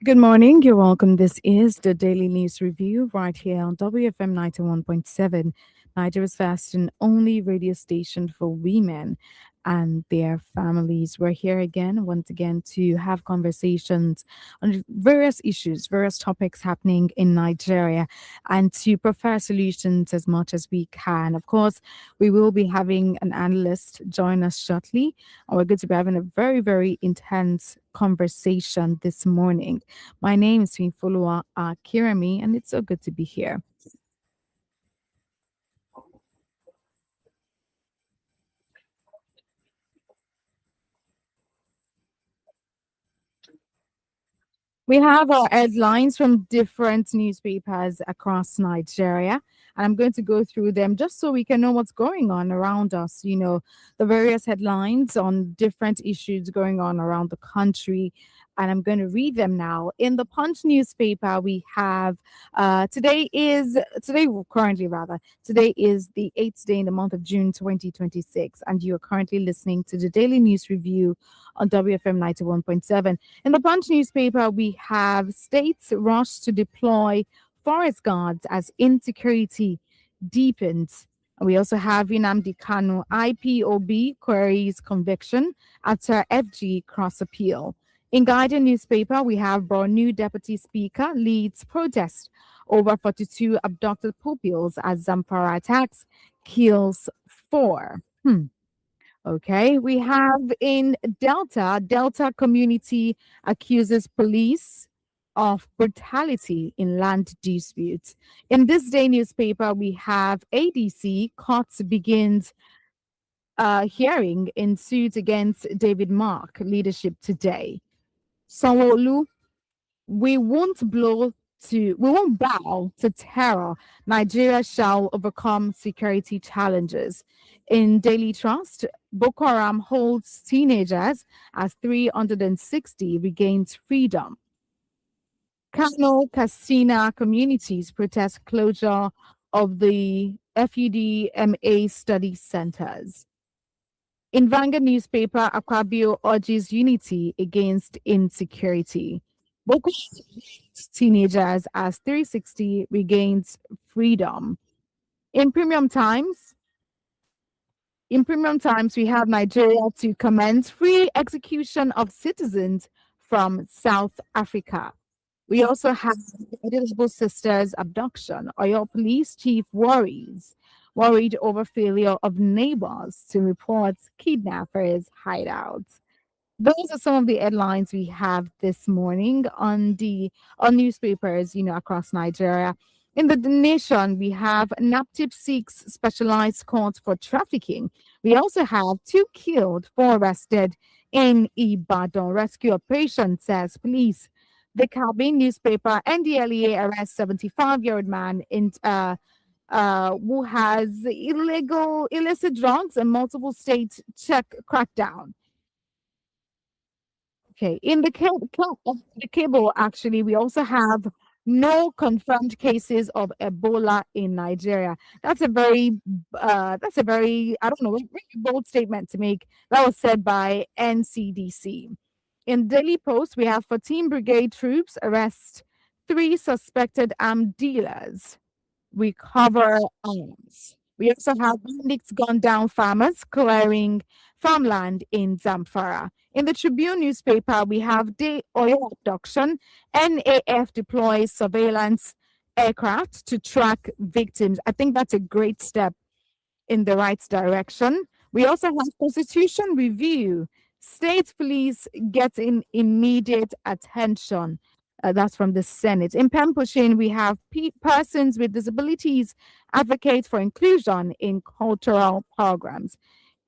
Good morning. You're welcome. This is the Daily News Review right here on WFM 91.7, Nigeria's first and only radio station for women and their families. We're here again, once again, to have conversations on various issues, various topics happening in Nigeria, and to prefer solutions as much as we can. Of course, we will be having an analyst join us shortly, and we're going to be having a very, very intense conversation this morning. My name is Finfolua Kirami, and it's so good to be here. We have our headlines from different newspapers across Nigeria, and I'm going to go through them just so we can know what's going on around us. The various headlines on different issues going on around the country, and I'm going to read them now. In the Punch newspaper, we have today is the 8th day in the month of June 2026, and you are currently listening to the Daily News Review on WFM 91.7. In the Punch newspaper, we have states rush to deploy forest guards as insecurity deepens. We also have Nnamdi Kanu IPOB queries conviction after FG cross appeal. In Guardian newspaper, we have Borno Deputy Speaker leads protest over 42 abducted pupils as Zamfara attacks kills four. Okay, we have in Delta community accuses police of brutality in land disputes. In this day newspaper, we have ADC court begins hearing in suit against David Mark leadership today. Sanwo-Olu, we won't bow to terror. Nigeria shall overcome security challenges. In Daily Trust, Boko Haram holds teenagers as 360 regains freedom. Kano Katsina communities protest closure of the FUDMA study centers. In Vanguard newspaper, Akpabio urges unity against insecurity. Boko teenagers as 360 regains freedom. In Premium Times, we have Nigeria to commence free execution of citizens from South Africa. We also have Identical Sisters abduction. Oyo police chief worried over failure of neighbors to report kidnappers' hideouts. Those are some of the headlines we have this morning on newspapers, across Nigeria. In the nation, we have NAPTIP seeks specialized court for trafficking. We also have two killed, four arrested in Ibadan. Rescue operation says police. The Calvin newspaper, NDLEA arrests 75-year-old man who has illicit drugs and multiple states check crackdown. Okay, in the cable, actually, we also have no confirmed cases of Ebola in Nigeria. That's a very, I don't know, very bold statement to make. That was said by NCDC. In Daily Post, we have 14 brigade troops arrest 3 suspected armed dealers. Recover arms. We also have bandits gun down farmers clearing farmland in Zamfara. In the Tribune newspaper, we have day oil abduction. NAF deploys surveillance aircraft to track victims. I think that's a great step in the right direction. We also have constitution review. State police getting immediate attention. That's from the Senate. In pen pushing, we have persons with disabilities advocate for inclusion in cultural programs.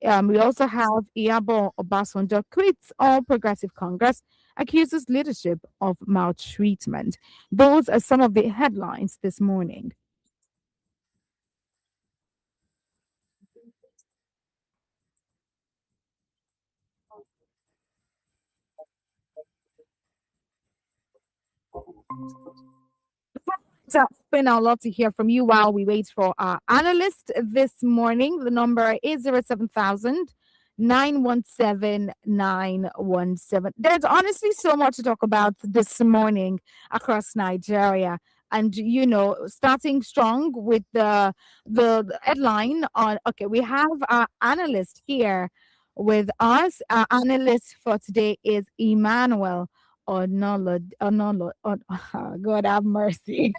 We also have Iyabo Obasanjo quits All Progressive Congress, accuses leadership of maltreatment. Those are some of the headlines this morning. So, Ben, I'd love to hear from you while we wait for our analyst this morning. The number is 07000 917 917. There's honestly so much to talk about this morning across Nigeria. And starting strong with the headline on. Okay, we have our analyst here with us. Our analyst for today is Emmanuel Onolo. God have mercy.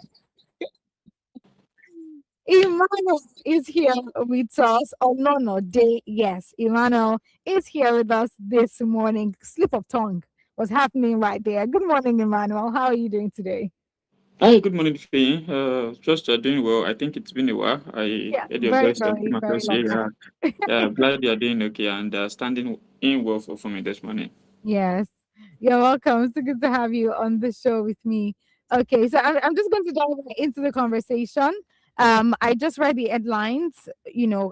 Emmanuel is here with us. Oh, no, no, day. Yes, Emmanuel is here with us this morning. Slip of tongue was happening right there. Good morning, Emmanuel. How are you doing today? Hi, good morning, Faye. Just doing well. I think it's been a while. I Yeah, heard your very, voice and very, came very across long here. time. Glad you are doing okay and standing in well for me this morning. Yes, you're welcome. It's so good to have you on the show with me. Okay, so I'm just going to dive right into the conversation. I just read the headlines,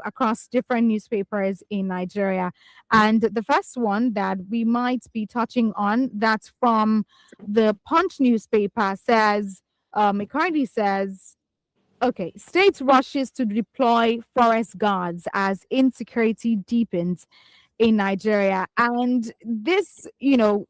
across different newspapers in Nigeria. And the first one that we might be touching on, that's from the Punch newspaper, says, it currently says, okay, state rushes to deploy forest guards as insecurity deepens in Nigeria. And this,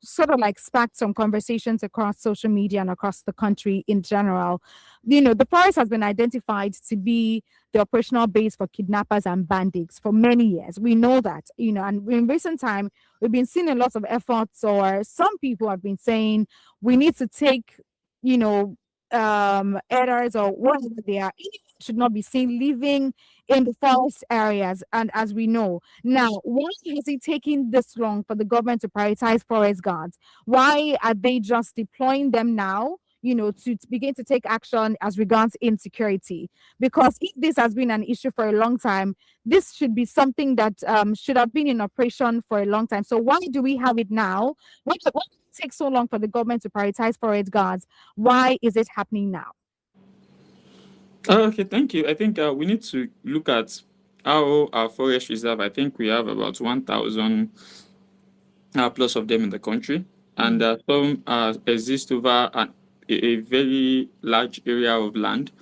sort of like sparked some conversations across social media and across the country in general. The forest has been identified to be the operational base for kidnappers and bandits for many years. We know that, and in recent time, we've been seeing a lot of efforts, or some people have been saying we need to take, you know, errors or whatever they are. Anyone should not be seen living in the forest areas. And as we know, now, why has it taken this long for the government to prioritize forest guards? Why are they just deploying them now? To begin to take action as regards insecurity. Because if this has been an issue for a long time, this should be something that should have been in operation for a long time. So why do we have it now? Why did it take so long for the government to prioritize forest guards? Why is it happening now? Okay, thank you. I think we need to look at how our forest reserve. I think we have about 1,000 plus of them in the country, and Mm. some exist over a very large area of land.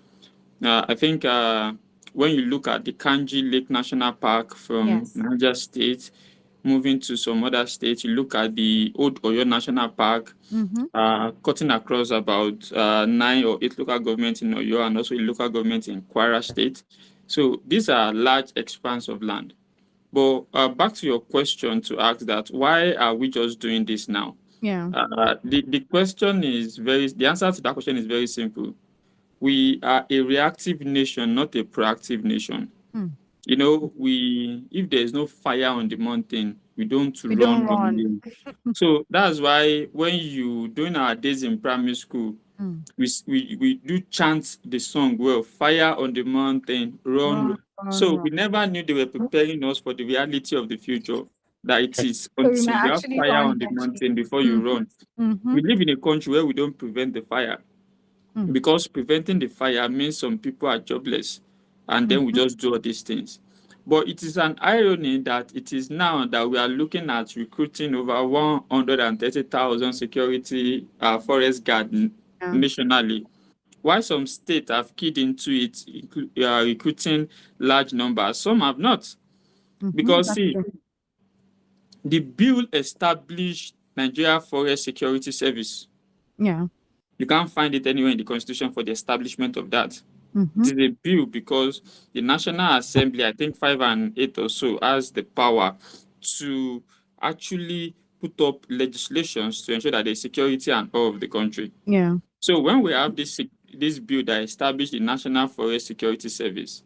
I think when you look at the Kanji Lake National Park from Yes. Niger State, moving to some other states, you look at the Old Oyo National Park, Mm-hmm. cutting across about 9 or 8 local governments in Oyo and also a local government in Kwara State. So these are large expanse of land. But back to your question to ask that why are we just doing this now? Yeah. The question is the answer to that question is very simple. We are a reactive nation, not a proactive nation. Mm. We if there is no fire on the mountain, we don't We don't run run. away. So that's why when you during our days in primary school, Mm. we do chant the song well, fire on the mountain, run. Run, run, So run. we never knew they were preparing us for the reality of the future that it is So we may until you have actually fire run on the eventually. mountain before you Mm-hmm. run. Mm-hmm. We live in a country where we don't prevent the fire Mm. because preventing the fire means some people are jobless and then we Mm-hmm. just do all these things. But it is an irony that it is now that we are looking at recruiting over 130,000 security forest guard Yeah. nationally, while some states have keyed into it, recruiting large numbers, some have not. Mm-hmm. Because That's see, true. the bill established Nigeria Forest Security Service. Yeah. You can't find it anywhere in the constitution for the establishment of that. It Mm-hmm. is a bill because the National Assembly, I think 5 and 8 or so, has the power to actually put up legislations to ensure that there's security and all of the country. Yeah. So when we have this bill that established the National Forest Security Service,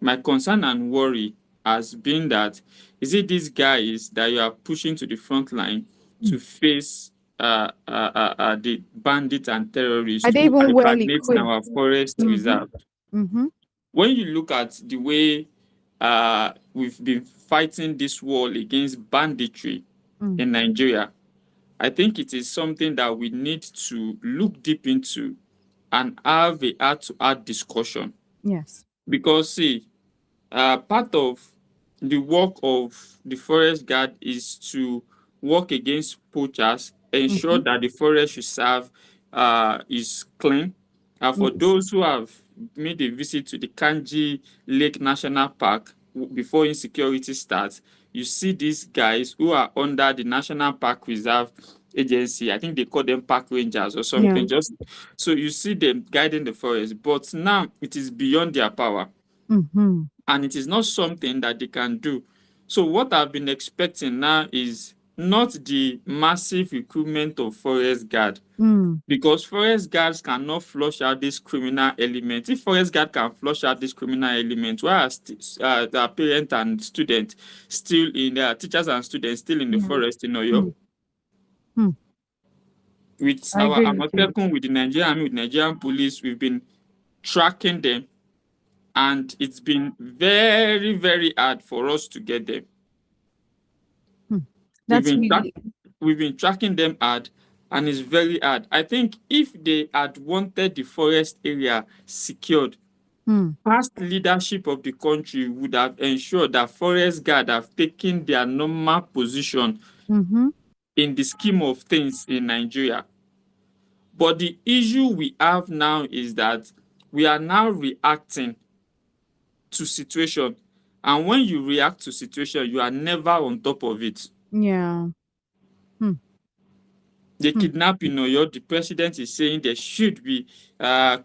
my concern and worry has been that is it these guys that you are pushing to the front line Mm. to face the bandits and Are terrorists they who even well hybernates in our equipped? forest Mm-hmm. reserve? Mm-hmm. When you look at the way we've been fighting this war against banditry Mm. in Nigeria, I think it is something that we need to look deep into and have a heart-to-heart discussion. Yes. Because, see, part of the work of the forest guard is to work against poachers, ensure Mm-hmm. that the forest reserve is clean. For Yes. those who have made a visit to the Kanji Lake National Park before insecurity starts, you see these guys who are under the National Park Reserve Agency. I think they call them park rangers or Yeah. something. Just so you see them guiding the forest, but now it is beyond their power Mm-hmm. and it is not something that they can do. So what I've been expecting now is not the massive recruitment of forest guard, Mm. because forest guards cannot flush out this criminal element. If forest guard can flush out this criminal element, why are the parents and students still in teachers and students still in the Yeah. forest in Oyo? Mm. Mm. With I our agree with you. Amotekun, with the Nigerian Army, with Nigerian police, we've been tracking them, and it's been very, very hard for us to get them. Mm. We've That's been track- really. we've been tracking them hard, and it's very hard. I think if they had wanted the forest area secured, Mm. past leadership of the country would have ensured that forest guard have taken their normal position Mm-hmm. in the scheme of things in Nigeria. But the issue we have now is that we are now reacting to situation, and when you react to situation, you are never on top of it. Yeah. Mm. The Mm. kidnapping, the president is saying there should be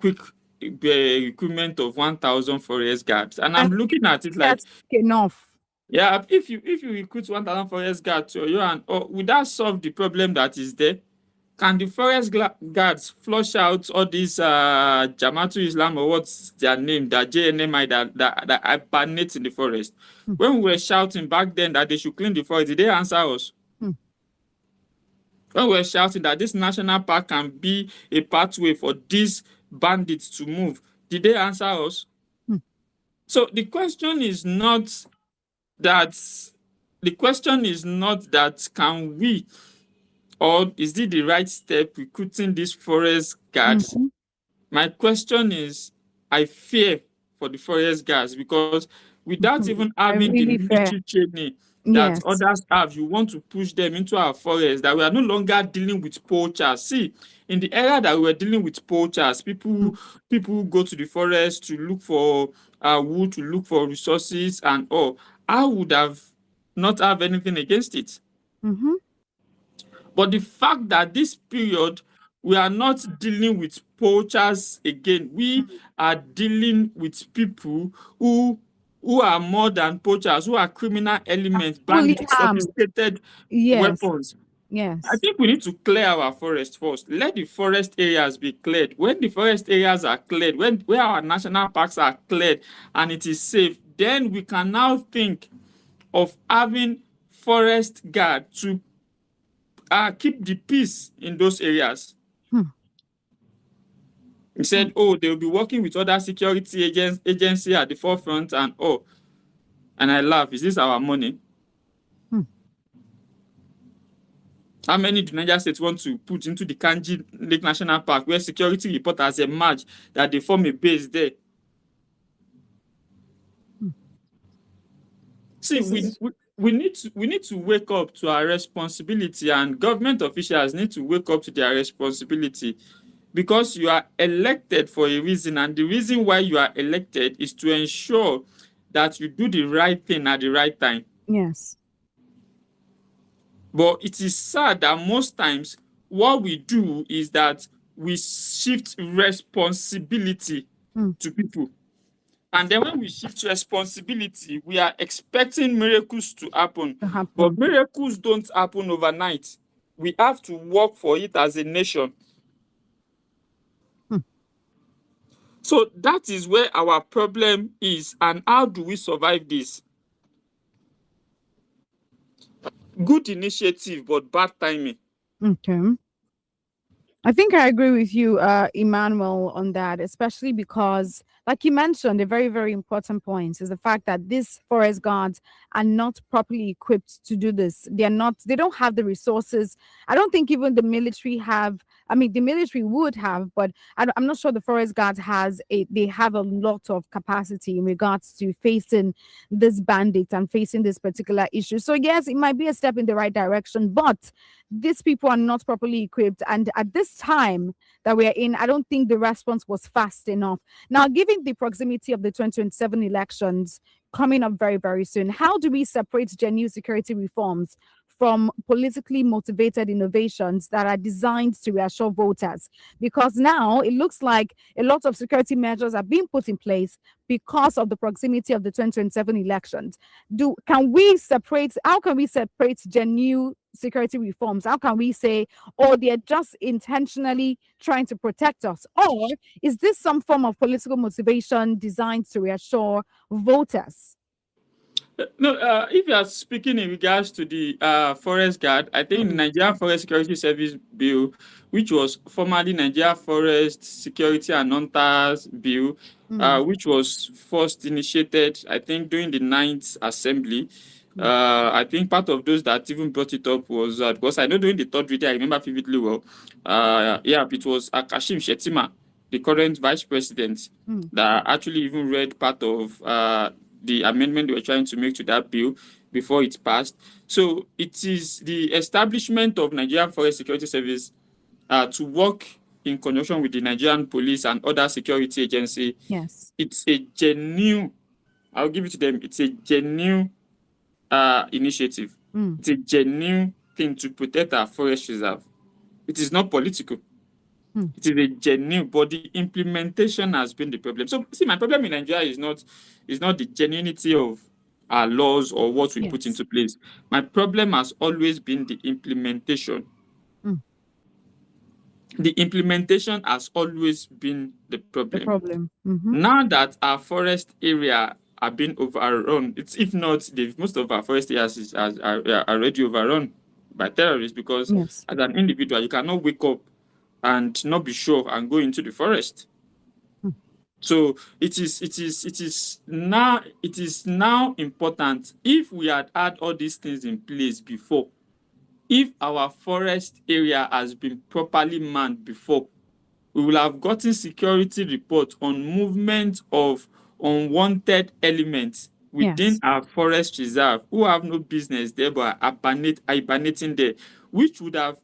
quick recruitment of 1,000 forest guards, and I'm And looking at it like, that's enough. yeah, if you recruit 1,000 forest guards to you, and would that solve the problem that is there? Can the forest guards flush out all these Jamaatul Islam, or what's their name, that JNMI that hibernate in the forest? Mm. When we were shouting back then that they should clean the forest, did they answer us? Mm. When we were shouting that this national park can be a pathway for these bandits to move, did they answer us? Mm. So the question is not that can we, or is it the right step recruiting these forest guards? Mm-hmm. My question is, I fear for the forest guards, because without Mm-hmm. even I having the really fair. military training that Yes. others have, you want to push them into our forest, that we are no longer dealing with poachers. See, in the era that we were dealing with poachers, Mm. people go to the forest to look for wood, to look for resources and all. I would have not have anything against it. Mm-hmm. But the fact that this period we are not dealing with poachers again, we are dealing with people who are more than poachers, who are criminal elements, Fully bandits with armed. sophisticated Yes. weapons. I Yes. think we need to clear our forest first. Let the forest areas be cleared. When the forest areas are cleared, where our national parks are cleared and it is safe, then we can now think of having forest guard to keep the peace in those areas. Hmm. He said, oh, they'll be working with other security agency at the forefront and and I laugh. Is this our money? Hmm. How many do Niger State want to put into the Kanji Lake National Park, where security reporters emerge that they form a base there? Hmm. See, we need to wake up to our responsibility, and government officials need to wake up to their responsibility, because you are elected for a reason, and the reason why you are elected is to ensure that you do the right thing at the right time. Yes. But it is sad that most times what we do is that we shift responsibility to people. And then when we shift responsibility, we are expecting miracles to happen. To happen. But miracles don't happen overnight. We have to work for it as a nation. So that is where our problem is. And how do we survive this? Good initiative, but bad timing. Okay. I think I agree with you, Emmanuel, on that, especially because, like you mentioned, a very, very important point is the fact that these forest guards are not properly equipped to do this. They don't have the resources. I don't think even the military have, I mean, the military would have, but I'm not sure the forest guards they have a lot of capacity in regards to facing this bandit and facing this particular issue. So yes, it might be a step in the right direction, but these people are not properly equipped. And at this time that we are in, I don't think the response was fast enough. Now, giving given the proximity of the 2027 elections coming up very, very soon, how do we separate genuine security reforms from politically motivated innovations that are designed to reassure voters? Because now it looks like a lot of security measures are being put in place because of the proximity of the 2027 elections. Can we separate? How can we separate genuine security reforms? How can we say, oh, they're just intentionally trying to protect us? Or is this some form of political motivation designed to reassure voters? No, if you are speaking in regards to the forest guard, I think the Mm, Nigeria Forest Security Service Bill, which was formerly Nigeria Forest Security and Hunters Bill, mm, which was first initiated, I think, during the Ninth Assembly. mm, I think part of those that even brought it up was because I know during the third reading, I remember vividly well. Yeah, it was Kashim Shettima, the current vice president, mm. that actually even read part of the amendment they were trying to make to that bill before it passed. So it is the establishment of Nigerian Forest Security Service to work in conjunction with the Nigerian police and other security agency. Yes. It's a genuine, I'll give it to them, it's a genuine initiative. Mm, It's a genuine thing to protect our forest reserve. It is not political. mm. It is a genuine, but the implementation has been the problem. So, see, my problem in Nigeria is not the genuinity of our laws or what we put Yes. into place. My problem has always been the implementation. Mm. The implementation has always been the The problem. problem. Mm-hmm. Now that our forest area are being overrun, it's if not most of our forest areas are already overrun by terrorists, because Yes. as an individual you cannot wake up and not be sure and go into the forest. Mm. So it is now important. If we had all these things in place before, if our forest area has been properly manned before, we will have gotten security reports on movement of unwanted elements within Yes. our forest reserve who have no business there but are hibernating there, which would have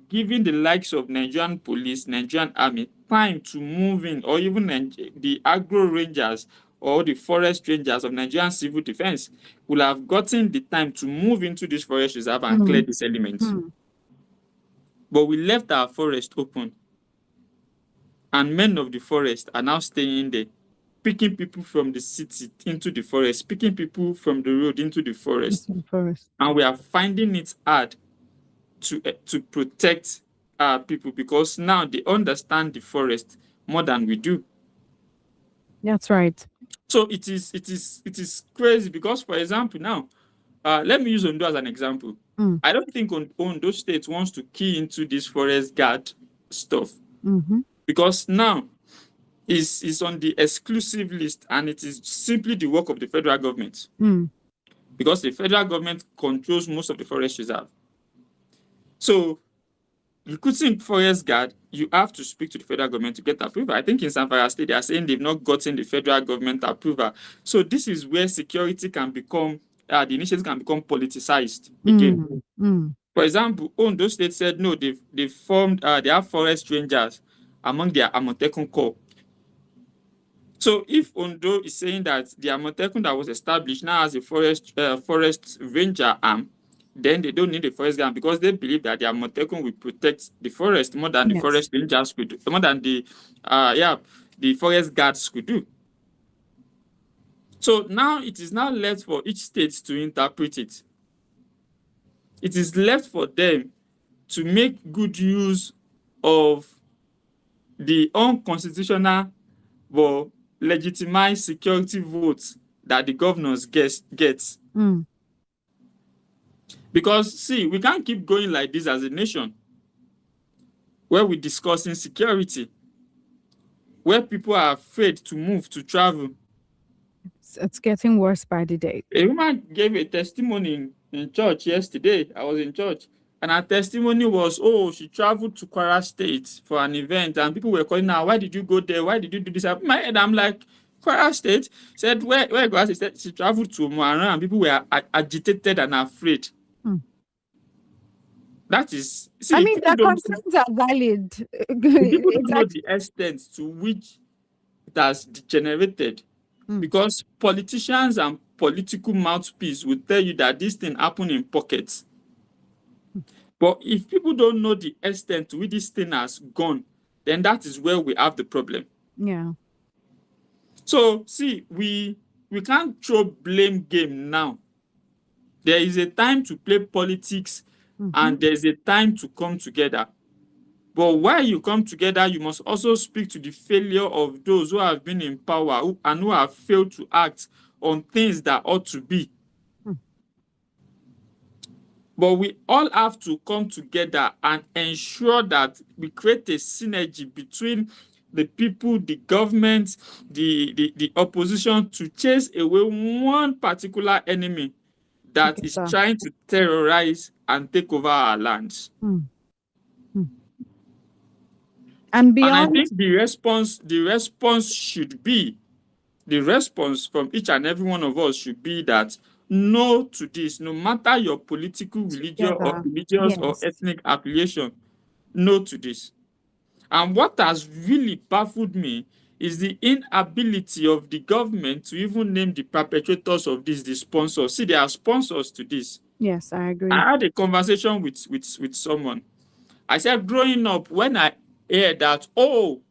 given the likes of Nigerian police, Nigerian army time to move in, or even the agro rangers or the forest rangers of Nigerian civil defense will have gotten the time to move into this forest reserve and clear Mm, these elements. mm. But we left our forest open, and men of the forest are now staying there, picking people from the city into the forest, picking people from the road into the It's forest. in the forest. And we are finding it hard to protect our people, because now they understand the forest more than we do. That's right. So it is crazy, because, for example, now let me use Ondo as an example. Mm, I don't think Ondo State wants to key into this forest guard stuff, mm-hmm. because now is on the exclusive list, and it is simply the work of the federal government, Mm. because the federal government controls most of the forest reserve. So recruiting forest guard, you have to speak to the federal government to get approval. I think in Zamfara State they are saying they've not gotten the federal government approval. So this is where security can become the initiative can become politicized again. Mm, mm. For example, Ondo State said no, they've formed they have forest rangers among their Amotekun Corps. So if Ondo is saying that the Amotekun that was established now has a forest ranger arm, then they don't need a forest guard, because they believe that the Amotekun will protect the forest more than the Yes. forest rangers could do, more than the forest guards could do. So now it is now left for each state to interpret it. It is left for them to make good use of the unconstitutional but legitimized security votes that the governors get. Mm. Because, see, we can't keep going like this as a nation, where we're discussing security, where people are afraid to move, to travel. It's getting worse by the day. A woman gave a testimony in church yesterday. I was in church, and her testimony was, oh, she traveled to Kwara State for an event, and people were calling her, why did you go there? Why did you do this? In my head, I'm like, Kwara State? Said, where Kwara State? Said she traveled to Moaran, and people were agitated and afraid. Hmm. That is, I see, mean, their concerns are valid. people don't know Exactly. the extent to which it has degenerated Mm. because politicians and political mouthpiece will tell you that this thing happened in pockets. But if people don't know the extent to which this thing has gone, then that is where we have the problem. Yeah. So see, we can't throw blame game now. There is a time to play politics and there's a time to come together. But while you come together, you must also speak to the failure of those who have been in power and who have failed to act on things that ought to be. But we all have to come together and ensure that we create a synergy between the people, the government, the opposition to chase away one particular enemy that is Together. trying to terrorize and take over our lands. And And I beyond, think the response should be, the response from each and every one of us should be that no to this, no matter your political, together. religious or Yes. ethnic affiliation, no to this. And what has really baffled me is the inability of the government to even name the perpetrators of this, the sponsors. See, they are sponsors to this. Yes, I agree. I had a conversation with someone. I said, growing up, when I heard that, oh,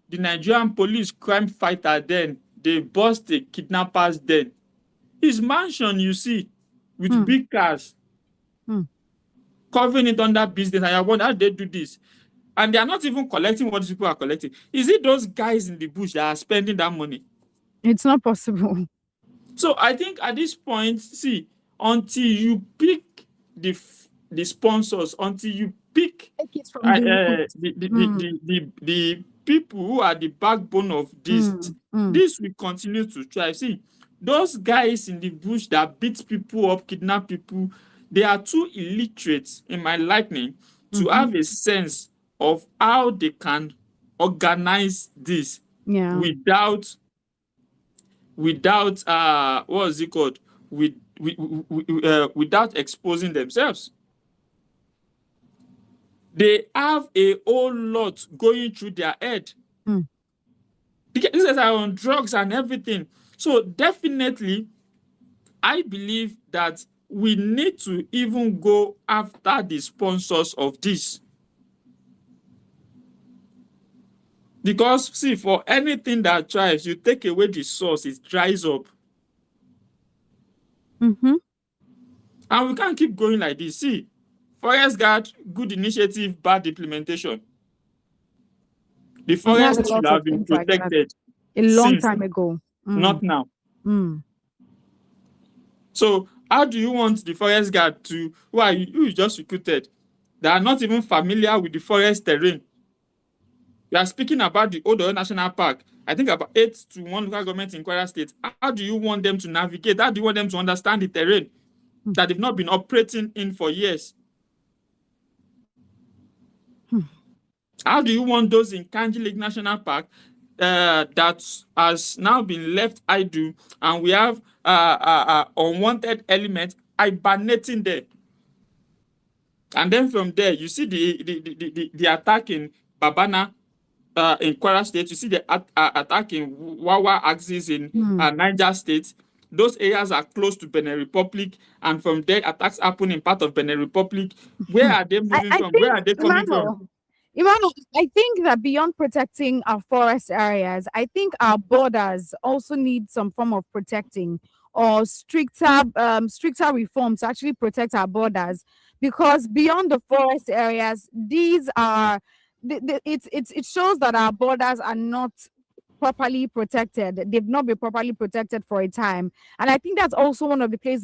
the Nigerian police crime fighter then, they bust the kidnappers then. His mansion, you see, with big cars, covering it under business, and I wonder how they do this. And they are not even collecting what these people are collecting. Is it those guys in the bush that are spending that money? It's not possible. So I think at this point, see, until you pick the sponsors, until you pick Take it from the the people who are the backbone of this, this will continue to thrive. See, those guys in the bush that beat people up, kidnap people, they are too illiterate, in my liking, to have a sense of how they can organize this without what is it called? Without exposing themselves. They have a whole lot going through their head. These guys are on drugs and everything. So definitely, I believe that we need to even go after the sponsors of this. Because, see, for anything that thrives, you take away the source, it dries up. And we can't keep going like this. See, Forest Guard, good initiative, bad implementation. The forest should have been protected a long time ago. Not now. So how do you want the Forest Guard to, who is just recruited, that are not even familiar with the forest terrain? We are speaking about the Odo National Park. I think about 8 to 1 local government in Kwara State. How do you want them to navigate? How do you want them to understand the terrain that they've not been operating in for years? How do you want those in Kanji Lake National Park that has now been left idle, and we have unwanted elements hibernating there? And then from there, you see the attack in Babana, in Kwara State. You see the attack in Wawa axis in Niger State. Those areas are close to Benin Republic, and from there, attacks happen in part of Benin Republic. Where are they moving from? Where are they coming from? Emmanuel, I think that beyond protecting our forest areas, I think our borders also need some form of protecting, or stricter reform to actually protect our borders. Because beyond the forest areas, these are it shows that our borders are not properly protected. They've not been properly protected for a time, and I think that's also one of the places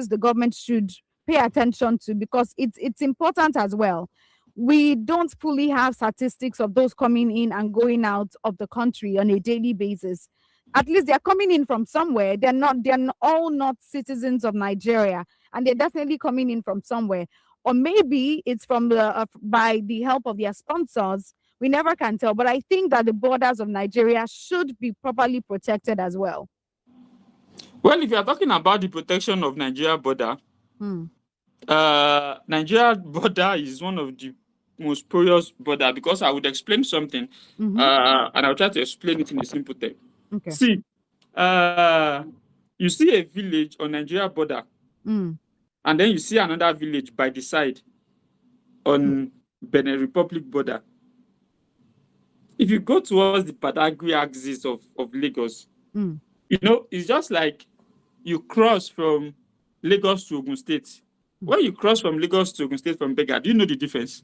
the government should pay attention to, because it's important as well. We don't fully have statistics of those coming in and going out of the country on a daily basis. At least they're coming in from somewhere. They're all not citizens of Nigeria, and they're definitely coming in from somewhere. Or maybe it's from by the help of their sponsors. We never can tell. But I think that the borders of Nigeria should be properly protected as well. Well, if you are talking about the protection of Nigeria border, Nigeria border is one of the most porous border because I would explain something, Mm-hmm. and I'll try to explain it in a simple term. Okay. See, uh, you see a village on Nigeria border, Mm. and then you see another village by the side on Benin Republic border. If you go towards the Badagry axis of Lagos, Mm. it's just like you cross from Lagos to Ogun State. Mm. When you cross from Lagos to Ogun State from Bega, do you know the difference?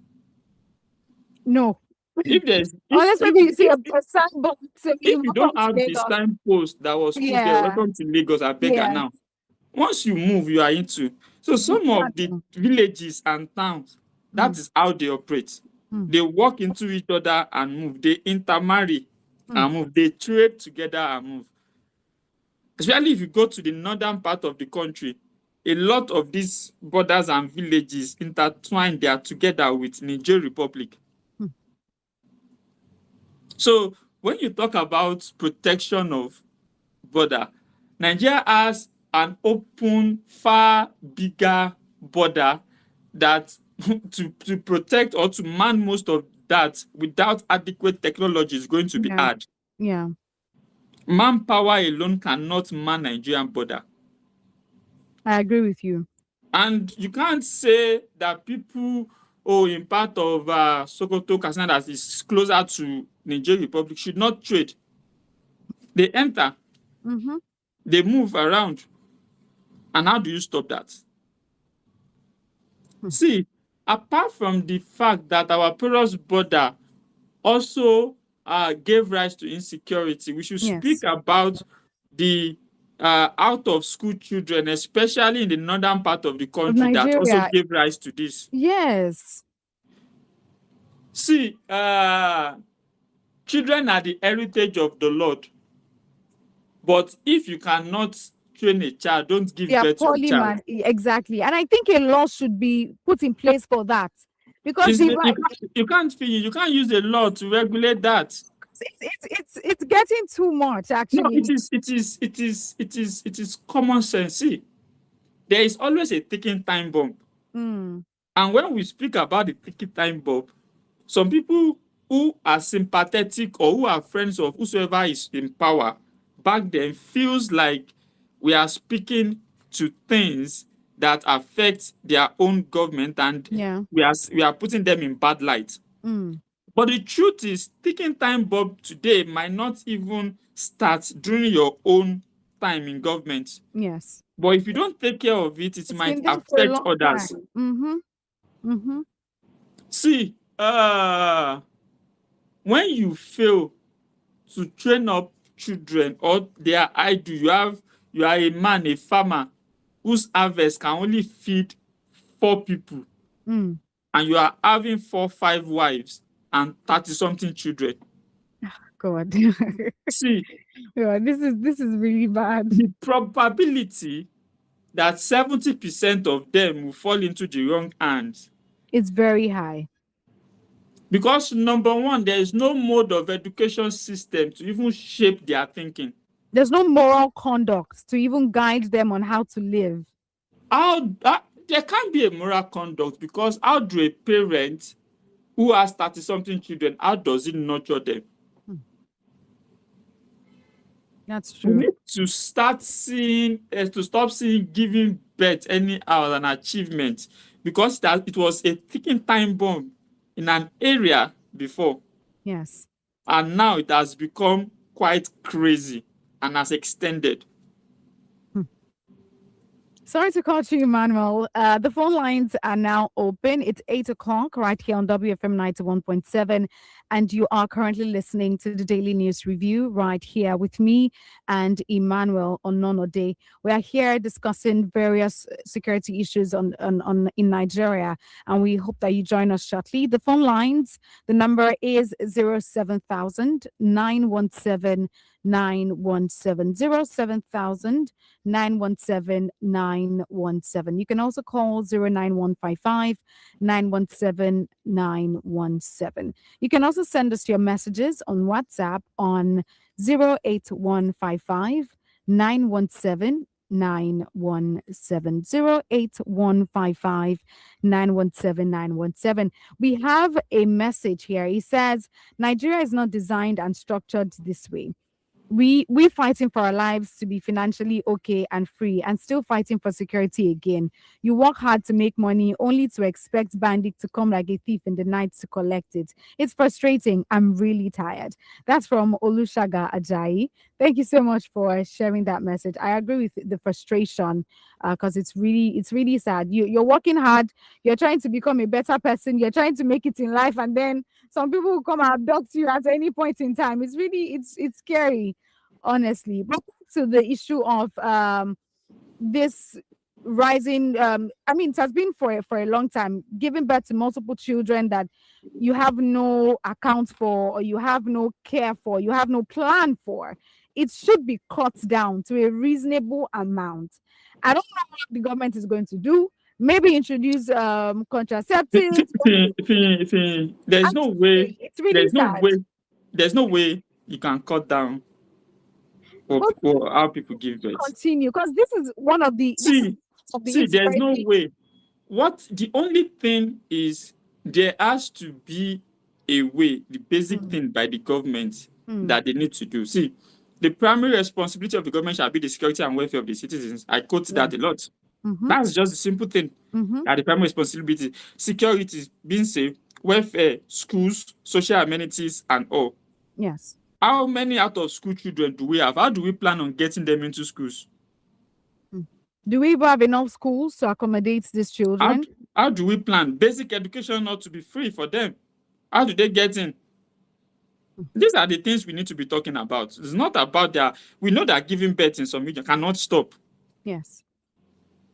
No. If there's Unless maybe you see a signboard saying if you don't welcome to have the Lagos. signpost that was put there, Yeah. welcome to Lagos, I beg Yeah. now. Once you move, you are into. So some of the Exactly. villages and towns, that Mm. is how they operate. Mm. They walk into each other and move. They intermarry Mm. and move. They trade together and move. Especially if you go to the northern part of the country, a lot of these borders and villages intertwine. They are together with Niger Republic. Mm. So when you talk about protection of border, Nigeria has an open, far bigger border that to protect or to man most of that without adequate technology is going to be Yeah. hard. Yeah. Manpower alone cannot man Nigerian border. I agree with you. And you can't say that people in part of Sokoto, Katsina that is closer to Niger Republic should not trade. They enter, Mm-hmm. they move around. And how do you stop that? Hmm. See, apart from the fact that our porous border also gave rise to insecurity, we should speak Yes. about the out of school children, especially in the northern part of the Of country, that also Nigeria. gave rise to this. Yes. See, children are the heritage of the Lord. But if you cannot train a child, don't They give are birth to a poorly child. man. Exactly. And I think a law should be put in place for that. Because It's, the you, right can't, you can't finish. You can't use a law to regulate that. it's getting too much No, actually. it is common sense. See, there is always a ticking time bomb. Mm. And when we speak about the ticking time bomb, some people who are sympathetic or who are friends of whosoever is in power back then feels like we are speaking to things that affect their own government, and Yeah. we are putting them in bad light. Mm. But the truth is, ticking time bomb today might not even start during your own time in government. Yes. But if you don't take care of it, it It's might been there for a affect long others. time. Mm-hmm. Mm-hmm. See, when you fail to train up children or they are idle, you are a man, a farmer whose harvest can only feed 4 people, Mm. and you are having 4, 5 wives and 30-something children. God. See, Yeah, this is really bad. the probability that 70% of them will fall into the wrong hands, It's very high. because number one, there is no mode of education system to even shape their thinking. There's no moral conduct to even guide them on how to live. There can't be a moral conduct, because how do a parent who has 30-something children, how does it nurture them? That's We true. need to start seeing, to stop seeing giving birth anyhow as an achievement, because that it was a ticking time bomb in an area before, Yes. and now it has become quite crazy and has extended. Sorry to cut you, Emmanuel. The phone lines are now open. It's 8 o'clock right here on WFM 91.7. And you are currently listening to the Daily News Review right here with me and Emmanuel Ononode. We are here discussing various security issues in Nigeria. And we hope that you join us shortly. The phone lines, the number is 07000 917 917 07000 917 917. You can also call 09155 917 917. You can also send us your messages on WhatsApp on 08155 917 917 917. We have a message here. It says Nigeria is not designed and structured this way. We fighting for our lives to be financially okay and free, and still fighting for security again. You work hard to make money only to expect bandit to come like a thief in the night to collect it. It's frustrating. I'm really tired. That's from Olushaga Ajayi. Thank you so much for sharing that message. I agree with the frustration, because it's really sad. You're working hard, you're trying to become a better person, you're trying to make it in life, and then some people will come and abduct you at any point in time. It's scary, honestly. But back to the issue of this rising, I mean, it has been for a long time, giving birth to multiple children that you have no account for, or you have no care for, you have no plan for. It should be cut down to a reasonable amount. I don't know what the government is going to do. Maybe introduce contraceptives. There's I'm no just way, saying, it's really there's no sad. way, there's no way you can cut down But for how people give birth. continue, because this is See, of the see, there's no insecurity. way. What the only thing is, there has to be a way, the basic Mm, thing by the government mm, that they need to do. See, the primary responsibility of the government shall be the security and welfare of the citizens. I quote that a yes. lot. Mm-hmm, That's just the simple thing. mm-hmm, That the primary responsibility. Security being safe, welfare, schools, social amenities, and all. yes. How many out of school children do we have? How do we plan on getting them into schools? Mm. Do we even have enough schools to accommodate these How, children? how do we plan basic education not to be free for them? How do they get in? These are the things we need to be talking about. It's not about their, we know that giving birth in some region cannot stop. Yes.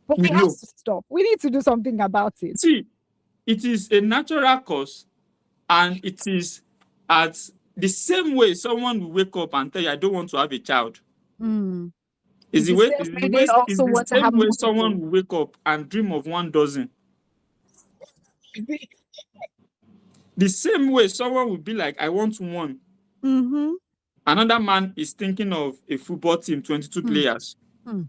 But We it has know. to stop. We need to do something about it. See, it is a natural cause, and it is at the same way someone will wake up and tell you, I don't want to have a child. Mm. Is It's the the way same is the way way they is also the want to have same way multiple. someone will wake up and dream of 1 dozen. The same way someone will be like, I want one. Mm-hmm. Another man is thinking of a football team, 22 Mm, players. mm.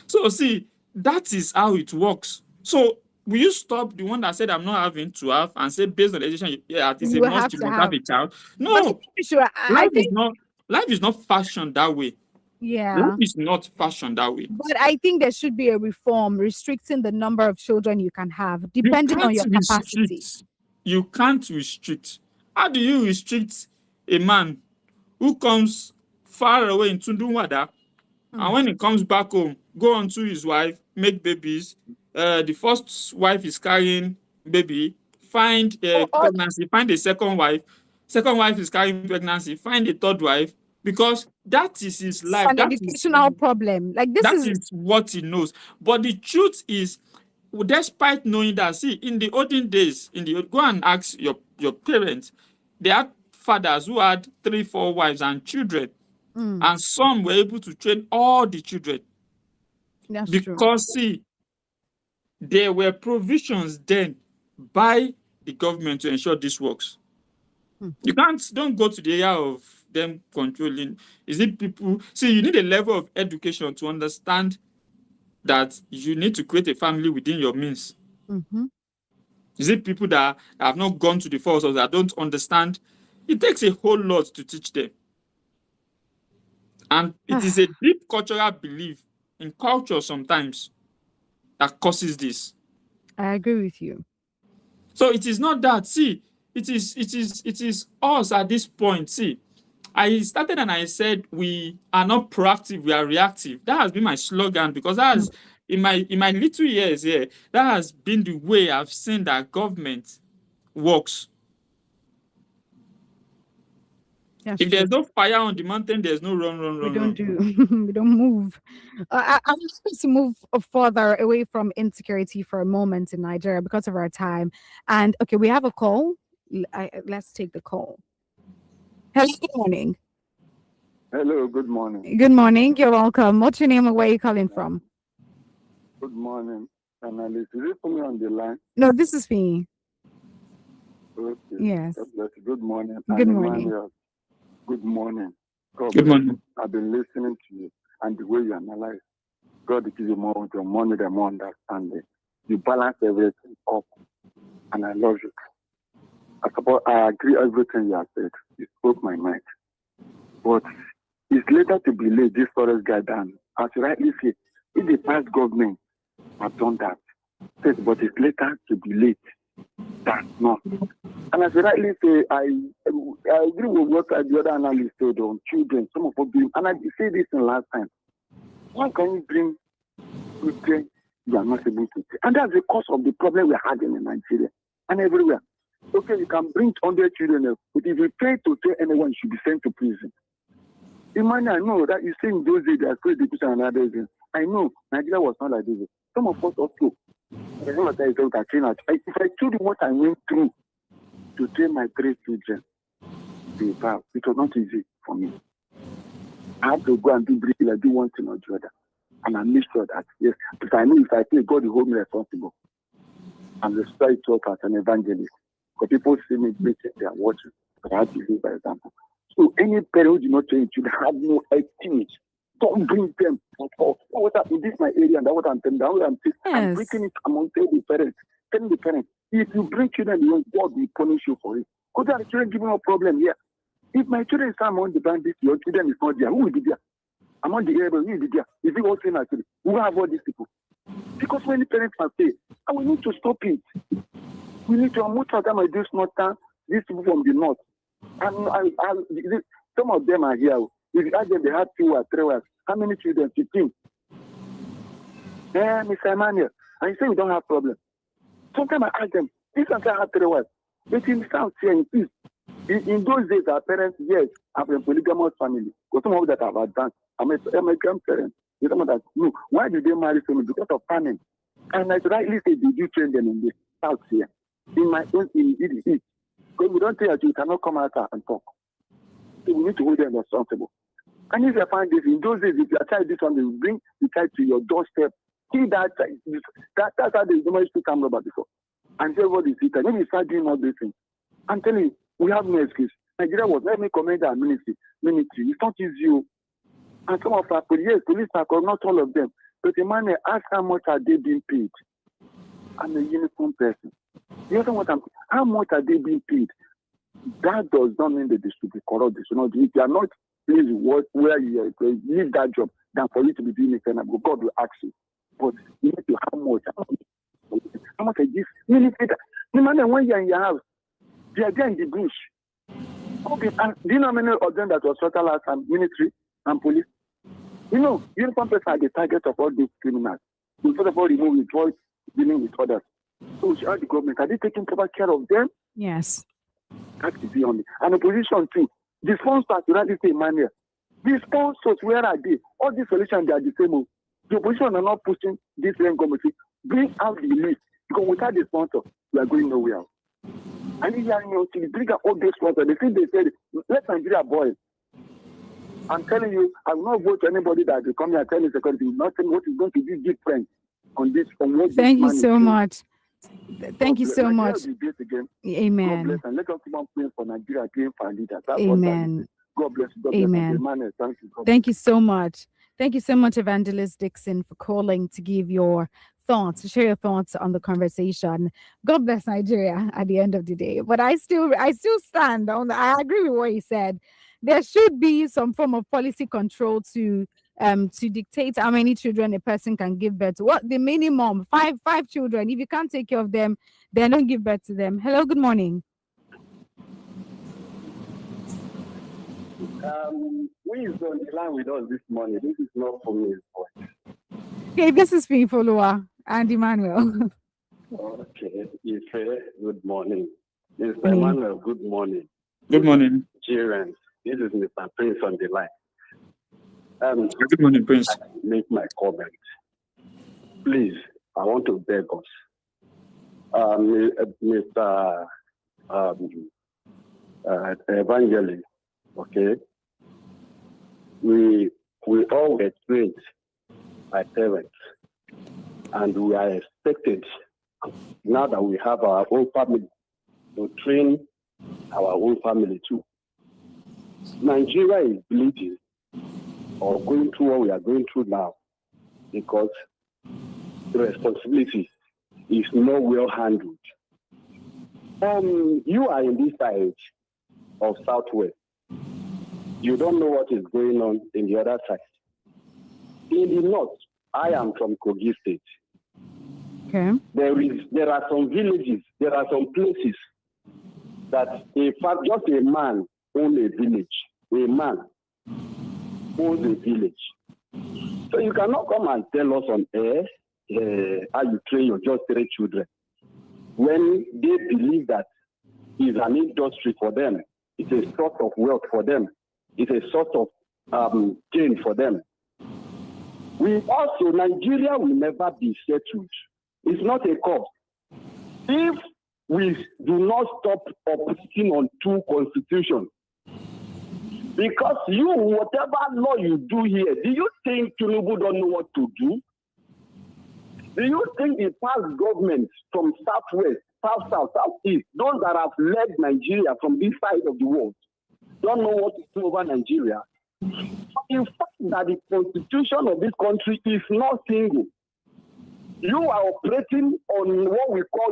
So see, that is how it works. So will you stop the one that said I'm not having to have and say based on the education, yeah, it is a You must, have you to must have have. a child? But I No, think we should. I life is think, not life is not fashioned that way. Life yeah. is not fashioned that way. But I think there should be a reform restricting the number of children you can have, You depending on can't your capacity. restrict. You can't restrict. How do you restrict a man who comes far away in Tundunwada, and Mm. when he comes back home, go on to his wife, make babies? The first wife is carrying baby, find Or pregnancy, find a second wife is carrying pregnancy, find a third wife, because that is his it's life. an educational problem. Like this That is. is what he knows. But the truth is, despite knowing that, see, in the olden days, go and ask your parents, they had fathers who had 3, 4 wives and children, Mm, and some were able to train all the children that's true. because, see, there were provisions then by the government to ensure this works. Mm. You don't go to the area of them controlling. Is it people? See, you need a level of education to understand that you need to create a family within your means. Mm-hmm. Is it people that have not gone to the force or that don't understand? It takes a whole lot to teach them. And it is a deep cultural belief in culture sometimes that causes this. I agree with you. So it is not that. See, it is us at this point. See, I started and I said we are not proactive, we are reactive. That has been my slogan, because that Mm, has, in my little years here, that has been the way I've seen that government works. that's If true. there's no fire on the mountain, there's no run, run, We run, don't run. do. We don't move. I'm supposed to move further away from insecurity for a moment in Nigeria because of our time. And okay, we have a call. Let's take the call. Hello, good morning. Hello, good morning. Good morning. You're welcome. What's your name and where are you calling Yeah, from? good morning, analyst. Is it for me on the line? No, this is me. Okay. Yes. God bless you. Good morning, Good and morning. Emmanuel. Good morning. God Good bless morning. you. I've been listening to you. and the way you analyze. God gives you more with your money, the more understanding. You balance everything up, and I love you. I agree everything you have said. You spoke my mind. But it's later to be late, this forest guy done. As you rightly say, if the past government have done that, but it's later to be late than not. And as you rightly say, I agree with what the other analyst said on children, some of them, and I said this in last time. Why can you bring children you are not able to take? And that's the cause of the problem we're having in Nigeria and everywhere. Okay, you can bring 100 children, but if you try to tell anyone, you should be sent to prison. Emmanuel, I know that you say in those days they are still education and others. I know Nigeria was not like this. Some of us also. If I told you what I went through to train my 3 children, it was not easy for me. I had to go and do one thing or the other. And I made sure that, yes, but I know if I say God will hold me responsible. I'm the spiritual as an evangelist. Because people see me preaching, they are watching. But I have to live by example. So any parent who do not train should have no estimate. Don't bring them at all. What in this my area and that what I'm telling them. I'm breaking it among the parents. Telling the parents, if you bring children, God will punish you for it. Because the children giving a problem here. If my children are among the bandits, your children is not there. Who will be there? Among the area, who will be there? If you also actually, who will have all these people? Because many parents are saying, and we need to stop it. We need to most of them are this northern, these people from the north. And some of them are here. If you ask them, they have 2 or 3 wives. How many children? 15. Mr. Emmanuel, and you say we don't have problem. Sometimes I ask them, this one have 3 wives. But in the south here, in peace. In those days, our parents, yes, have a polygamous family. Because some of that have advanced. I'm a grandparent. Some of that, no. Why did they marry family? Because of famine. And as rightly said, did you train them in the south here? In my own, in the east. Because we don't tell you, you cannot come out and talk. So we need to hold them responsible. And if you find this, in those days, if you child this one, they will bring the child to your doorstep. See that, that's how they normally speak camera before. And say what is it? And when you start doing all these things, I'm telling you, we have no excuse. Nigeria was, let me commend our ministry. It's not easy. And some of our police are not all of them. But the man ask how much are they being paid? I'm a uniform person. You know what how much are they being paid? That does not mean that they should be corrupt. They should not do it. If you are not pleased with where you are, leave that job than for you to be doing it. God will ask you. But you need to how much are this? No matter when you're in your house, they are there in the bush. Okay, and do you know how many of them that was total last time, military and police? You know, uniform person are the target of all these criminals. So first of all, remove with voice dealing with others. So we should ask the government, are they taking proper care of them? Yes. That is the only. And opposition too. The sponsors, you rightly say, Emmanuel. The sponsors, where are they? All these solutions, they are the same. The opposition are not pushing this government. Bring out the list. Because without the sponsor, we are going nowhere. And if you are to bring out all those sponsors, they said, let Nigeria boil. I'm telling you, I will not vote to anybody that will come here and tell me security. Nothing what is going to be different on this. On what Thank you this so much. Thank you so much. Amen. God bless, and let us keep on praying for Nigeria, praying for our leaders. That's Amen. God bless. God Amen. Bless. Thank you. Thank you so much. Thank you so much, Evangelist Dixon, for calling to give your thoughts, to share your thoughts on the conversation. God bless Nigeria at the end of the day. But I still stand on. I agree with what he said. There should be some form of policy control to dictate how many children a person can give birth to. What the minimum? Five children. If you can't take care of them, then don't give birth to them. Hello, good morning. Who is on the line with us this morning? This is not for me. Okay, this is Follower and Emmanuel. Okay, Ife, good morning. Mr. Emmanuel, good morning. Good morning. Children, this is Mr. Prince on the line. Good morning, Prince. I make my comment. Please, I want to beg us. Mr. Evangelist, okay? We all were trained by parents, and we are expected, now that we have our own family, to train our own family too. Nigeria is bleeding. or going through what we are going through now, because the responsibility is not well handled. You are in this side of Southwest. You don't know what is going on in the other side. In the north, I am from Kogi State. Okay. There are some villages, there are some places that, in fact, just a man owns a village. A man owns a village. So you cannot come and tell us on air how you train your just 3 children when they believe that it's an industry for them. It's a source of wealth for them. It's a source of gain for them. Nigeria will never be settled. It's not a cause. If we do not stop operating on 2 constitutions, because whatever law you do here, do you think Tinubu don't know what to do? Do you think the past government from Southwest, South, Southeast, those that have led Nigeria from this side of the world, don't know what to do over Nigeria? In fact, that the constitution of this country is not single. You are operating on what we call,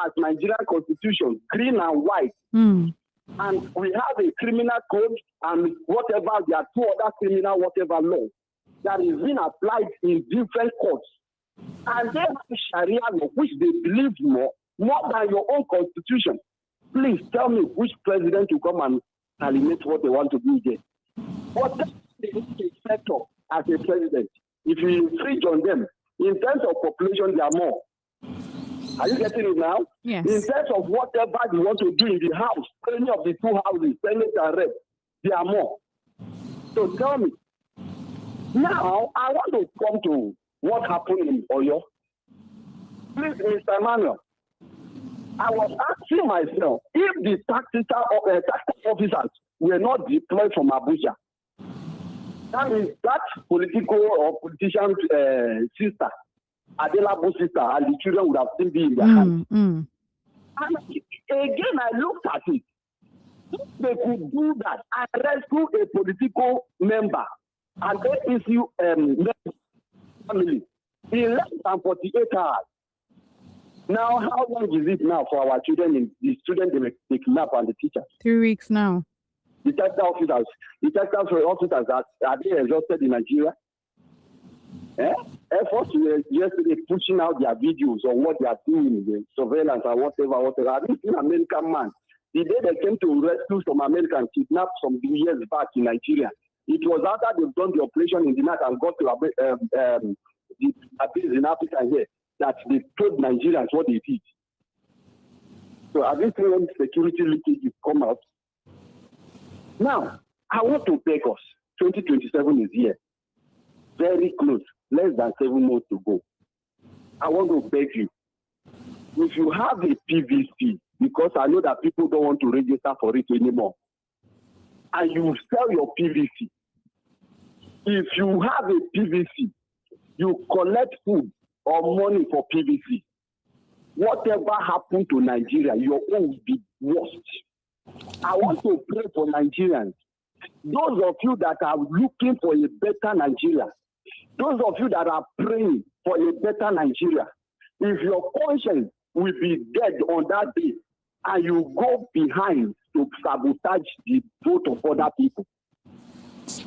as Nigerian constitution, green and white. And we have a criminal code and whatever, there are 2 other criminal whatever laws that is being applied in different courts. And they have Sharia law, which they believe more than your own constitution. Please tell me which president will come and alienate what they want to do again. What they need to set up as a president, if you infringe on them, in terms of population, they are more. Are you getting it now? Yes. In terms of whatever they want to do in the house, any of the 2 houses, Senate and Rep, they are more. So tell me. Now, I want to come to what happened in Oyo. Please, Mr. Emmanuel, I was asking myself, if the tactical officers were not deployed from Abuja, that means that political or politician sister, Adelabu's sister, and the children would have still been in their hands. And again, I looked at it. If they could do that and rescue a political member and APC family in less than 48 hours. Now, how long is it now for our children, the students they kidnap and the teachers? 3 weeks now. The technical officers are they exhausted in Nigeria? Air Force yesterday pushing out their videos on what they are doing, the surveillance and whatever. I didn't see an American man. The day they came to rescue some Americans kidnapped some years back in Nigeria, it was after they've done the operation in the night and got to the abyss in Africa here that they told Nigerians what they did. So have you seen when security leakage come out? Now, I want to beg us, 2027 is here. Very close, less than 7 months to go. I want to beg you, if you have a PVC, because I know that people don't want to register for it anymore, and you sell your PVC, if you have a PVC, you collect food or money for PVC, whatever happened to Nigeria, your own will be worst. I want to pray for Nigerians. Those of you that are looking for a better Nigeria, those of you that are praying for a better Nigeria, if your conscience will be dead on that day and you go behind to sabotage the vote of other people,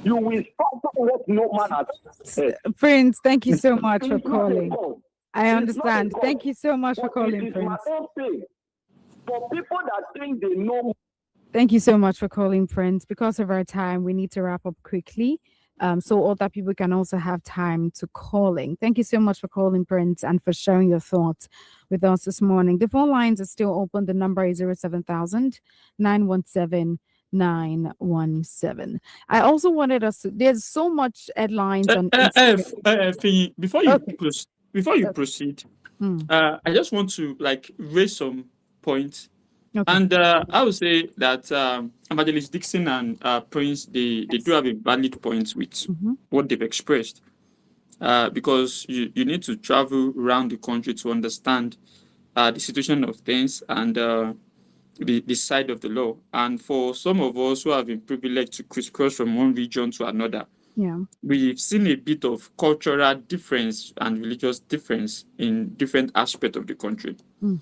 you will suffer what no man has. Prince, thank you so much for calling. I understand. Thank you so much for calling, Prince. For people that think they know. Thank you so much for calling, Prince. Because of our time, we need to wrap up quickly. So other people can also have time to calling. Thank you so much for calling, Prince, and for sharing your thoughts with us this morning. The phone lines are still open. The number is 07000 917 917. I also wanted us to, there's so much headlines on Finyi, before you proceed, I just want to raise some points. Okay. And I would say that Evangelist Dixon and Prince, they do have a valid point with what they've expressed, because you need to travel around the country to understand the situation of things and the side of the law. And for some of us who have been privileged to crisscross from one region to another, Yeah. We've seen a bit of cultural difference and religious difference in different aspects of the country. Mm.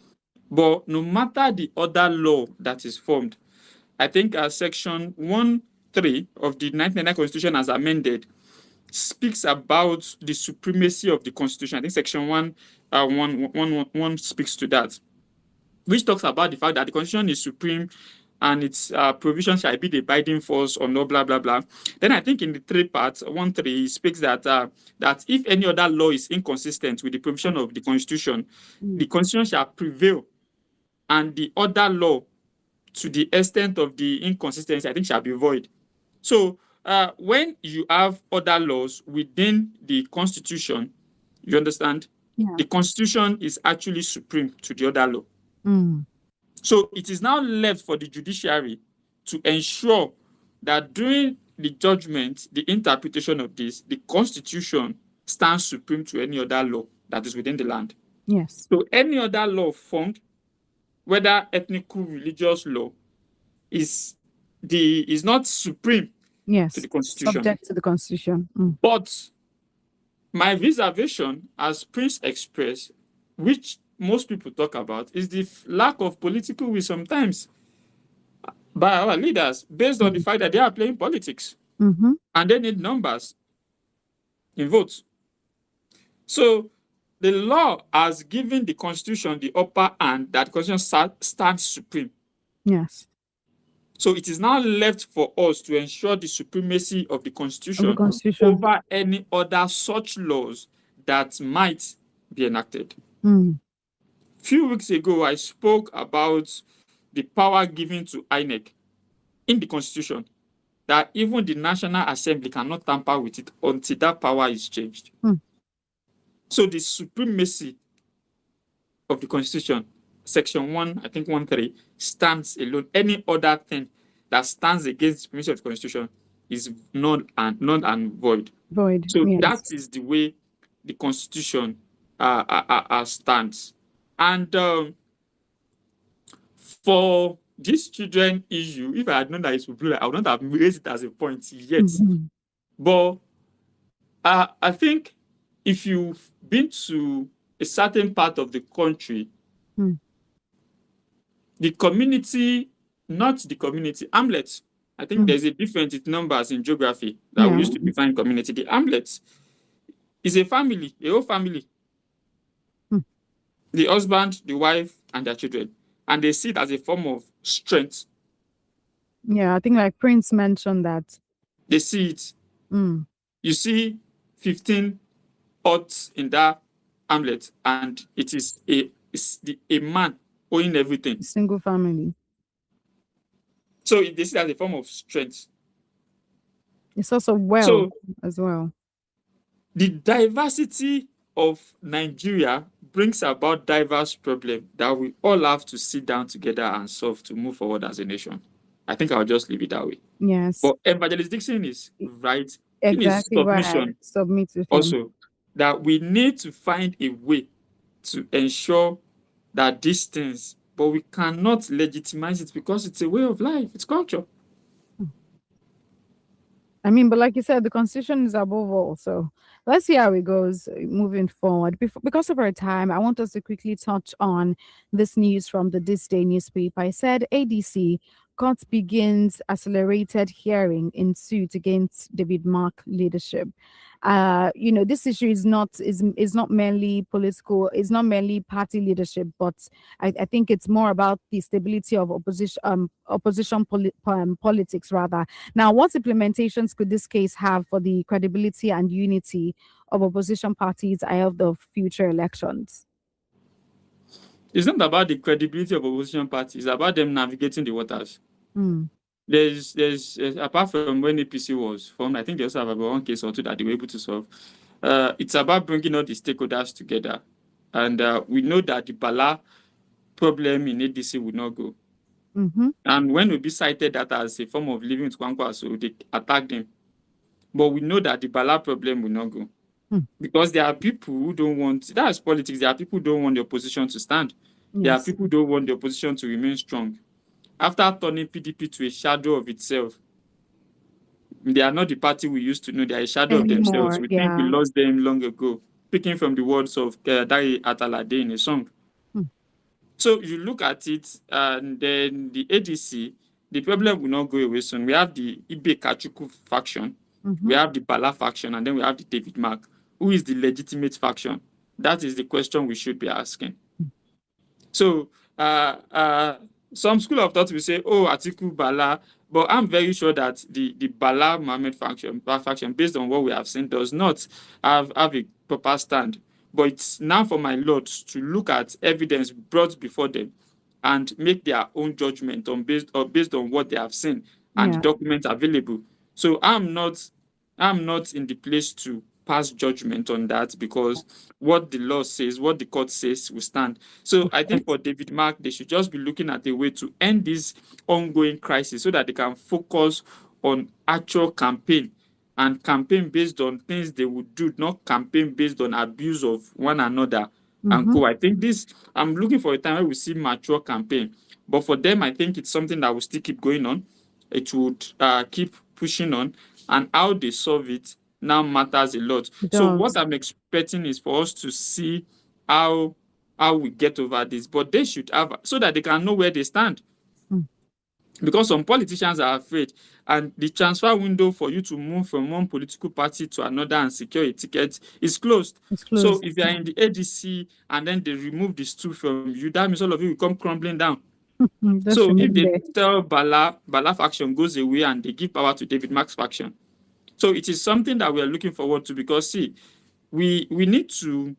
But no matter the other law that is formed, I think section 1(3) of the 1999 Constitution as amended speaks about the supremacy of the Constitution. I think section 1 speaks to that, which talks about the fact that the Constitution is supreme and its provision shall be the binding force or no blah blah blah. Then I think in the 3 parts, 1(3), it speaks that that if any other law is inconsistent with the provision of the Constitution, the Constitution shall prevail, and the other law, to the extent of the inconsistency, I think shall be void. So when you have other laws within the Constitution, you understand, Yeah. the Constitution is actually supreme to the other law. Mm. So it is now left for the judiciary to ensure that during the judgment, the interpretation of this, the Constitution stands supreme to any other law that is within the land. Yes. So any other law formed, whether ethnical, religious law, is not supreme Yes. to the Constitution. Subject to the Constitution. Mm. But my reservation, as Prince expressed, which most people talk about, is the lack of political will sometimes by our leaders, based on the fact that they are playing politics Mm-hmm. and they need numbers in votes. So the law has given the Constitution the upper hand that the Constitution stands supreme. Yes. So it is now left for us to ensure the supremacy of the Constitution, over any other such laws that might be enacted. Mm. Few weeks ago, I spoke about the power given to INEC in the Constitution, that even the National Assembly cannot tamper with it until that power is changed. Mm. So the supremacy of the Constitution, section 1, I think 1(3), stands alone. Any other thing that stands against the supremacy of the Constitution is null and void. So yes. that is the way the Constitution stands. And for this children issue, if I had known that it would be like, I would not have raised it as a point yet. Mm-hmm. But I think if you've been to a certain part of the country, the community, not the community, hamlets, I think there's a difference in numbers in geography that we used to define community. The hamlet is a family, a whole family. The husband, the wife, and their children. And they see it as a form of strength. Yeah, I think like Prince mentioned that. They see it. You see 15 huts in that hamlet, and it is a man owning everything. Single family. So they see it as a form of strength. It's also wealth as well. The diversity of Nigeria brings about diverse problems that we all have to sit down together and solve to move forward as a nation. I think I'll just leave it that way. Yes. But Evangelist Dixon is right exactly in his submission submit with also that we need to find a way to ensure that these things, but we cannot legitimize it because it's a way of life, it's culture. I mean, but like you said, the Constitution is above all. So let's see how it goes moving forward. Because of our time, I want us to quickly touch on this news from the This Day newspaper. I said ADC court begins accelerated hearing in suit against David Mark leadership. This issue is not merely political, it's not merely party leadership, but I think it's more about the stability of opposition politics rather. Now, what implementations could this case have for the credibility and unity of opposition parties ahead of the future elections? It's not about the credibility of opposition parties, it's about them navigating the waters. There's apart from when APC was formed, I think they also have about one case or two that they were able to solve. It's about bringing all the stakeholders together. And we know that the Bala problem in ADC will not go. And when Obi cited that as a form of living with Kwankwa, so they attacked him. But we know that the Bala problem will not go. Because there are people who don't want, that's politics, there are people who don't want the opposition to stand. Yes. There are people who don't want the opposition to remain strong. After turning PDP to a shadow of itself, They are not the party we used to know. They are a shadow of themselves. Anymore. We think we Yeah. lost them long ago. Speaking from the words of Dari Atalade in a song. Hmm. So you look at it, and then the ADC, the problem will not go away soon. We have the Ibe Kachuku faction, we have the Bala faction, and then we have the David Mark. Who is the legitimate faction? That is the question we should be asking. So some school of thought will say, oh, Atiku Bala, but I'm very sure that the Bala Mohammed faction, based on what we have seen, does not have a proper stand. But it's now for my lords to look at evidence brought before them and make their own judgment based on what they have seen and the Yeah. documents available. So I'm not in the place to pass judgment on that, because what the law says, what the court says will stand. So I think for David Mark, they should just be looking at a way to end this ongoing crisis so that they can focus on actual campaign and campaign based on things they would do, not campaign based on abuse of one another and co. I think I'm looking for a time where we see mature campaign. But for them, I think it's something that will still keep going on. It would keep pushing on, and how they solve it now matters a lot. So what I'm expecting is for us to see how we get over this, but they should have, so that they can know where they stand. Because some politicians are afraid, and the transfer window for you to move from one political party to another and secure a ticket is closed. So if you are in the ADC and then they remove the stool from you, that means all of you will come crumbling down. So if they tell Bala faction goes away and they give power to David Mark's faction. So it is something that we are looking forward to, because see, we need to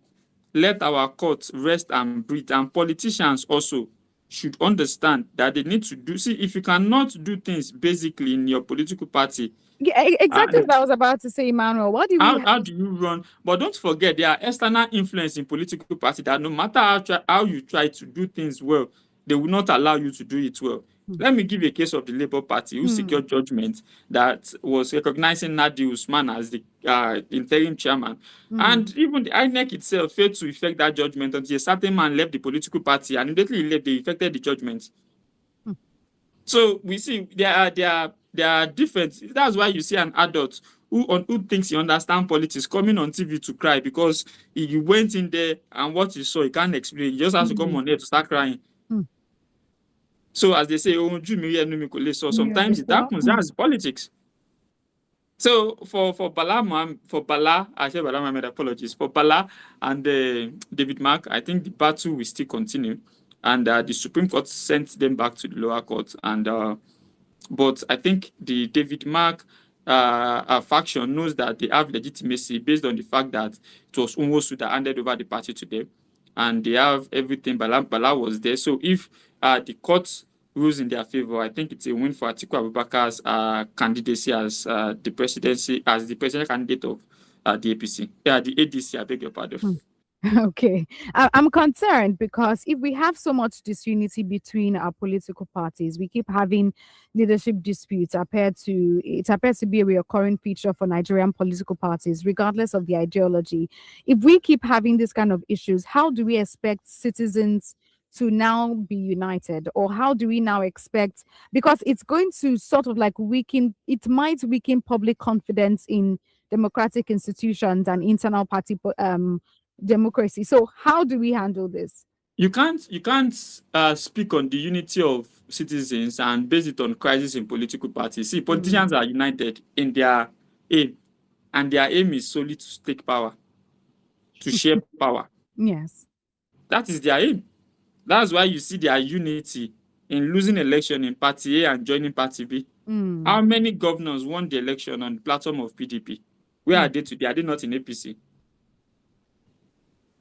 let our courts rest and breathe, and politicians also should understand that they need to do. See, if you cannot do things basically in your political party, exactly what I was about to say, Emmanuel. What do we? How do you run? But don't forget, there are external influence in political party that no matter how you try to do things well, they will not allow you to do it well. Let me give a case of the Labour Party, who secured judgment that was recognizing Nadi Usman as the interim chairman. And even the INEC itself failed to effect that judgment until a certain man left the political party, and immediately he left, they effected the judgment. So we see there are different. That's why you see an adult who thinks he understands politics coming on TV to cry, because he went in there and what he saw, he can't explain. He just has to come on there to start crying. So as they say, so sometimes it happens. That's politics. So for Bala, I said Bala Mohammed, apologies. For Bala and David Mark, I think the battle will still continue. And the Supreme Court sent them back to the lower court. And but I think the David Mark faction knows that they have legitimacy based on the fact that it was Unwosu that handed over the party to them, and they have everything. Bala was there. So if the court rules in their favor, I think it's a win for Atiku Abubakar's candidacy as the presidential candidate of the APC. Yeah, the ADC. I beg your pardon. Okay. I'm concerned because if we have so much disunity between our political parties, we keep having leadership disputes. It appears to be a recurring feature for Nigerian political parties, regardless of the ideology. If we keep having this kind of issues, how do we expect citizens to now be united? Or how do we now expect, because it's going to sort of like it might weaken public confidence in democratic institutions and internal party democracy. So how do we handle this? You can't speak on the unity of citizens and base it on crisis in political parties. See, politicians are united in their aim, and their aim is solely to take power, to share power. Yes. That is their aim. That's why you see their unity in losing election in party A and joining party B. How many governors won the election on the platform of PDP? Where are they today? Are they not in APC?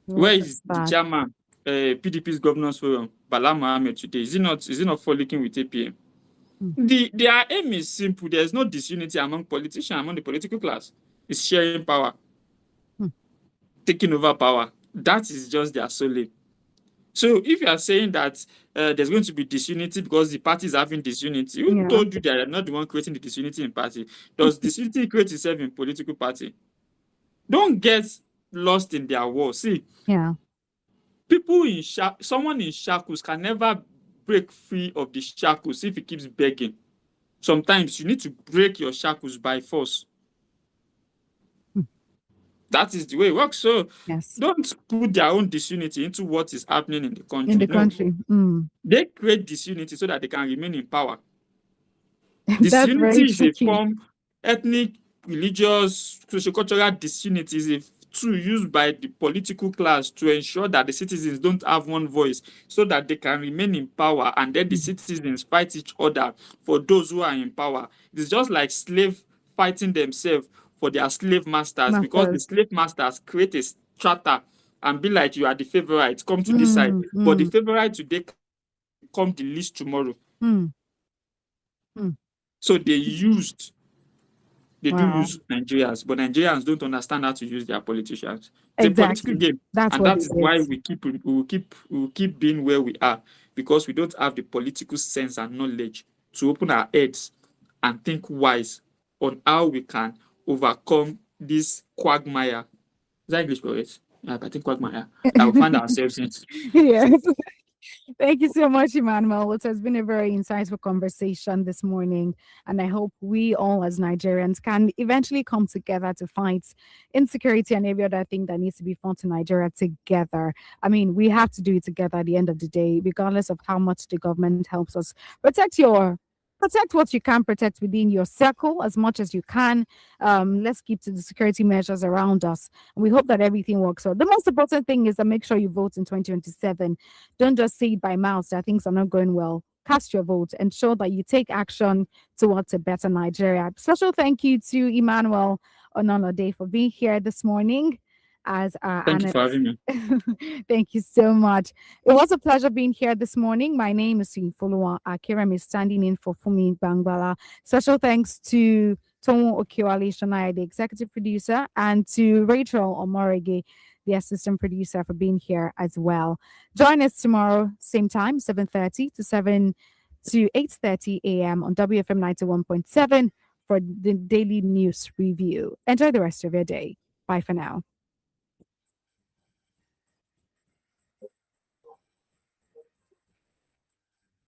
Where is the chairman, PDP's governors forum, Bala Mohammed, today? Is he not frolicking with APM? Their aim is simple. There is no disunity among politicians, among the political class. It's sharing power, taking over power. That is just their sole aim. So if you are saying that there's going to be disunity because the party is having disunity, who told you that they're not the one creating the disunity in party? Does disunity create itself in political party? Don't get lost in their war. See, people someone in shackles can never break free of the shackles if he keeps begging. Sometimes you need to break your shackles by force. Hmm. That is the way it works. So Yes. don't put their own disunity into what is happening in the In country. the No, country. Mm. they create disunity so that they can remain in power. That's very Disunity is a tricky. form, ethnic, religious, sociocultural disunity is a tool used by the political class to ensure that the citizens don't have one voice so that they can remain in power, and then the Mm. citizens fight each other for those who are in power. It's just like slave fighting themselves for their slave masters, because the Matters. slave masters create a strata and be like, you are the favorite, come to this side. Mm, But the mm, favorite today come the least tomorrow. mm, mm. So they do Wow. use Nigerians, but Nigerians don't understand how to use their politicians. It's a political Exactly. game, That's and what that it is why is. we will keep being where we are, because we don't have the political sense and knowledge to open our heads and think wise on how we can overcome this quagmire. Is that English correct? Yeah, I think quagmire that we find ourselves in. Yes. Thank you so much, Emmanuel. It has been a very insightful conversation this morning. And I hope we all, as Nigerians, can eventually come together to fight insecurity and every other thing that needs to be fought in Nigeria together. I mean, we have to do it together at the end of the day, regardless of how much the government helps us. Protect what you can protect within your circle as much as you can. Let's keep to the security measures around us. And we hope that everything works out. The most important thing is to make sure you vote in 2027. Don't just say it by mouth that things are not going well. Cast your vote and show that you take action towards a better Nigeria. Special thank you to Emmanuel Ononode for being here this morning as our Thank you for analyst. having me. Thank you so much. It was a pleasure being here this morning. My name is Folua Akiram is standing in for Fumi Bangbala. Special thanks to Tomo Okiwale Shonai, the executive producer, and to Rachel Omorege, the assistant producer, for being here as well. Join us tomorrow, same time, 7:30 to 7 to 8:30 a.m. on WFM 91.7 for the daily news review. Enjoy the rest of your day. Bye for now.